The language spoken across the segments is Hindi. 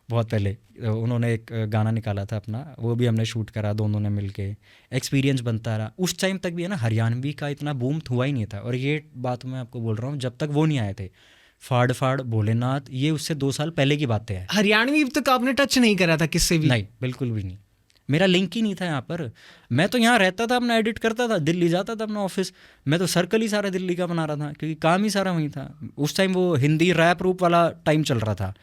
बहुत पहले उन्होंने एक गाना निकाला था अपना, वो भी हमने शूट करा दोनों ने मिलके, एक्सपीरियंस बनता रहा। उस टाइम तक भी है ना हरियाणवी का इतना बूम हुआ ही नहीं था। और ये बात मैं आपको बोल रहा हूँ, जब तक वो नहीं आए थे फाड़ फाड़ भोलेनाथ, ये उससे 2 साल पहले की बातें हैं। हरियाणवी तक आपने टच नहीं करा था किससे भी? नहीं, बिल्कुल भी नहीं, मेरा लिंक ही नहीं था यहाँ पर। मैं तो यहाँ रहता था, अपना एडिट करता था, दिल्ली जाता था अपना ऑफिस। मैं तो सर्कल ही सारा दिल्ली का बना रहा था, क्योंकि काम ही सारा वहीं था। उस टाइम वो हिंदी रैप रूप वाला टाइम चल रहा था,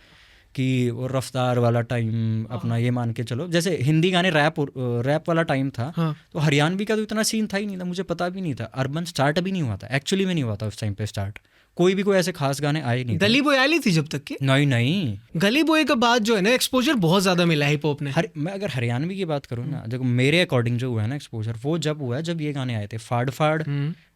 कि वो रफ्तार वाला टाइम अपना, ये मान के चलो जैसे हिंदी गाने रैप वाला टाइम था। हाँ। तो हरियाणवी का तो इतना सीन था ही नहीं था, मुझे पता भी नहीं था। अर्बन स्टार्ट भी नहीं हुआ था, एक्चुअली में नहीं हुआ था उस टाइम पे स्टार्ट। कोई भी कोई ऐसे खास गाने आए नहीं थे। गली बॉय आई थी जब तक की? नहीं नहीं, गली बॉय के बाद जो है ना एक्सपोजर बहुत ज्यादा मिला हिप हॉप ने। मैं अगर हरियाणवी की बात करूँ ना, देखो मेरे अकॉर्डिंग जो हुआ है ना एक्सपोजर, वो जब हुआ है जब ये गाने आए थे, फाड़ फाड़,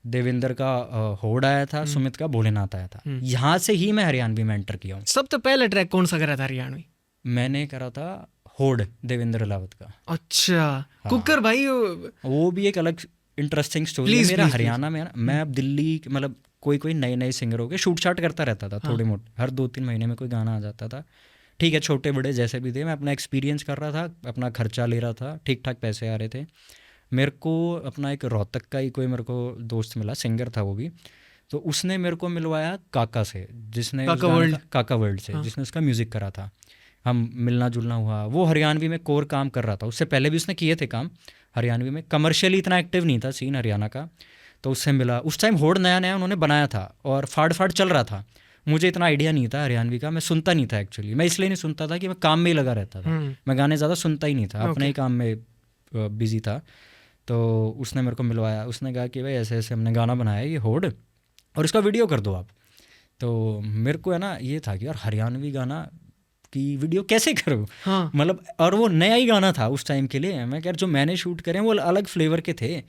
देवेंद्र का होड़ आया था, सुमित का भोलेनाथ आया था। यहाँ से ही मैं हरियाणवी में एंटर किया हूँ। सबसे पहला ट्रैक कौन सा करा था हरियाणवी? मैंने करा था होड़, देवेंद्र रावत का। अच्छा। कुकर भाई वो भी एक अलग इंटरेस्टिंग स्टोरी है। मेरा हरियाणा में ना, मैं अब दिल्ली मतलब कोई नए नए सिंगरों के शूट शाट करता रहता था, थोड़े मोटे, हर 2-3 महीने में कोई गाना आ जाता था। ठीक है, छोटे बड़े जैसे भी थे, मैं अपना एक्सपीरियंस कर रहा था, अपना खर्चा ले रहा था, ठीक ठाक पैसे आ रहे थे मेरे को। अपना एक रोहतक का ही कोई मेरे को दोस्त मिला, सिंगर था वो भी, तो उसने मेरे को मिलवाया काका से, जिसने काका वर्ल्ड से, जिसने उसका म्यूज़िक करा था। हम मिलना जुलना हुआ, वो हरियाणवी में कोर काम कर रहा था, उससे पहले भी उसने किए थे काम हरियाणवी में। कमर्शियली इतना एक्टिव नहीं था सीन हरियाणा का, तो उससे मिला। उस टाइम होड़ नया नया उन्होंने बनाया था और फाड़ फाड़ चल रहा था। मुझे इतना आइडिया नहीं था हरियाणवी का, मैं सुनता नहीं था एक्चुअली। मैं इसलिए नहीं सुनता था कि मैं काम में ही लगा रहता था, मैं गाने ज़्यादा सुनता ही नहीं था, अपने ही काम में बिजी था। तो उसने मेरे को मिलवाया, उसने कहा कि भाई ऐसे ऐसे हमने गाना बनाया है ये होड़, और इसका वीडियो कर दो आप। तो मेरे को है ना ये था कि यार हरियाणवी गाना की वीडियो कैसे करूँ, मतलब। और वो नया ही गाना था उस टाइम के लिए। मैं कह जो मैंने शूट करे वो अलग फ्लेवर के थे,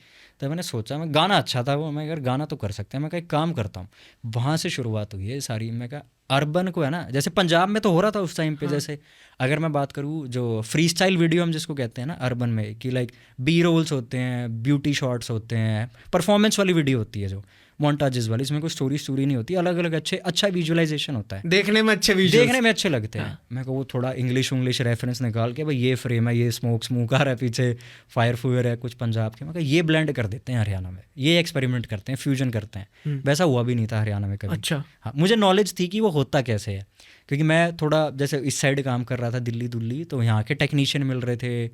तो मैंने सोचा, मैं गाना अच्छा था वो, मैं यार गाना तो कर सकते हैं, मैं कहीं काम करता हूँ। वहाँ से शुरुआत हुई है सारी। मैं कहा अर्बन को है ना, जैसे पंजाब में तो हो रहा था उस टाइम पे। जैसे अगर मैं बात करूँ जो फ्री स्टाइल वीडियो हम जिसको कहते हैं ना अर्बन में, कि लाइक बी रोल्स होते हैं, ब्यूटी शॉट्स होते हैं, परफॉर्मेंस वाली वीडियो होती है जो मोन्टाजेस वाली, इसमें कोई स्टोरी नहीं होती, अलग अलग अच्छा विजुअलाइजेशन होता है, देखने में अच्छे लगते हैं। मैं को वो थोड़ा इंग्लिश रेफरेंस निकाल के, भाई ये फ्रेम है, ये स्मोक आ रहा है पीछे, फायर फूयर है कुछ पंजाब के, मैं कहा ये ब्लेंड कर देते हैं हरियाणा में, ये एक्सपेरिमेंट करते हैं, फ्यूजन करते हैं। वैसा हुआ भी नहीं था हरियाणा में कभी। अच्छा। हाँ, मुझे नॉलेज थी कि वो होता कैसे है, क्योंकि मैं थोड़ा जैसे इस साइड काम कर रहा था, दिल्ली, तो यहाँ के टेक्नीशियन मिल रहे थे,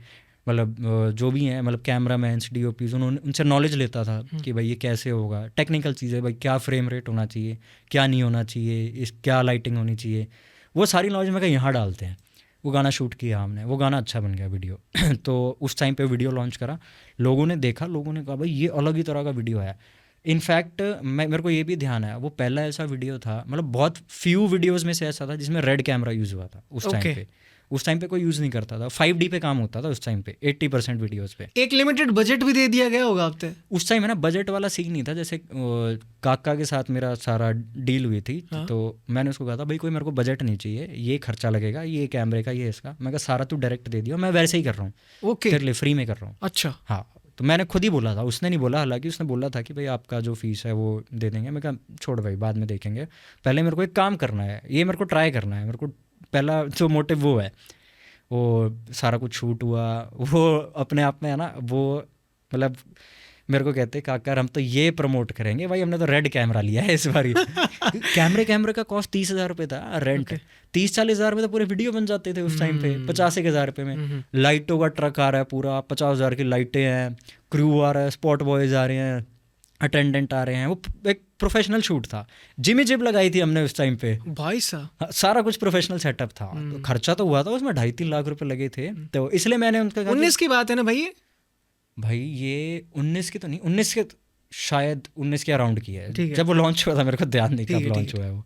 मतलब जो भी हैं, मतलब कैमरा मैन्स, DOPs, उन्होंने उनसे नॉलेज लेता था कि भाई ये कैसे होगा, टेक्निकल चीज़ें, भाई क्या फ्रेम रेट होना चाहिए, क्या नहीं होना चाहिए, इस क्या लाइटिंग होनी चाहिए, वो सारी नॉलेज मैं यहाँ डालते हैं। वो गाना शूट किया हमने, वो गाना अच्छा बन गया वीडियो। तो उस टाइम पे वीडियो लॉन्च करा, लोगों ने देखा, लोगों ने कहा भाई ये अलग ही तरह का वीडियो है। इनफैक्ट मेरे को ये भी ध्यान आया, वो पहला ऐसा वीडियो था, मतलब बहुत फ्यू वीडियोज़ में से ऐसा था जिसमें रेड कैमरा यूज़ हुआ था उस टाइम पे। उस टाइम पे कोई यूज़ नहीं करता था, 5D पे काम होता था उस टाइम पे 80% वीडियोज़ पे। एक लिमिटेड बजट भी दे दिया गया होगा आपसे उस टाइम है ना, बजट वाला सीन नहीं था। जैसे काका के साथ मेरा सारा डील हुई थी, तो मैंने उसको कहा था भाई कोई मेरे को बजट नहीं चाहिए, ये खर्चा लगेगा, ये कैमरे का, ये इसका। मैं कहा सारा तू डायरेक्ट दे दिया, मैं वैसे ही कर रहा हूँ, तेरे लिए फ्री में कर रहा हूँ। अच्छा। हाँ, तो मैंने खुद ही बोला था, उसने नहीं बोला, हालांकि उसने बोला था कि भाई आपका जो फीस है वो दे देंगे। मैं कहा छोड़ भाई बाद में देखेंगे, पहले मेरे को एक काम करना है, ये मेरे को ट्राई करना है, मेरे को पहला जो मोटिव वो है। वो सारा कुछ शूट हुआ, वो अपने आप में है ना, वो मतलब मेरे को कहते काका हम तो ये प्रमोट करेंगे भाई, हमने तो रेड कैमरा लिया है इस बार। कैमरे का कॉस्ट 30,000 रुपये था, रेंट 30-40 हज़ार में तो पूरे वीडियो बन जाते थे उस टाइम पे, 50,000 रुपये में। लाइटों का ट्रक आ रहा है पूरा, 50,000 की लाइटें हैं, क्रू आ रहा है, स्पॉट बॉयज़ आ रहे हैं, अटेंडेंट आ रहे हैं। वो एक प्रोफेशनल शूट था, जिमी जिप लगाई थी हमने उस टाइम पे भाई साहब, सारा कुछ प्रोफेशनल सेटअप था। तो खर्चा तो हुआ था उसमें 2.5-3 लाख रुपए लगे थे। तो इसलिए मैंने उनका 19 की बात है ना भाई? भाई ये 19 की तो नहीं, 19 के शायद 19 के अराउंड की है, जब वो लॉन्च हुआ था, मेरे को ध्यान नहीं कब लॉन्च हुआ है वो।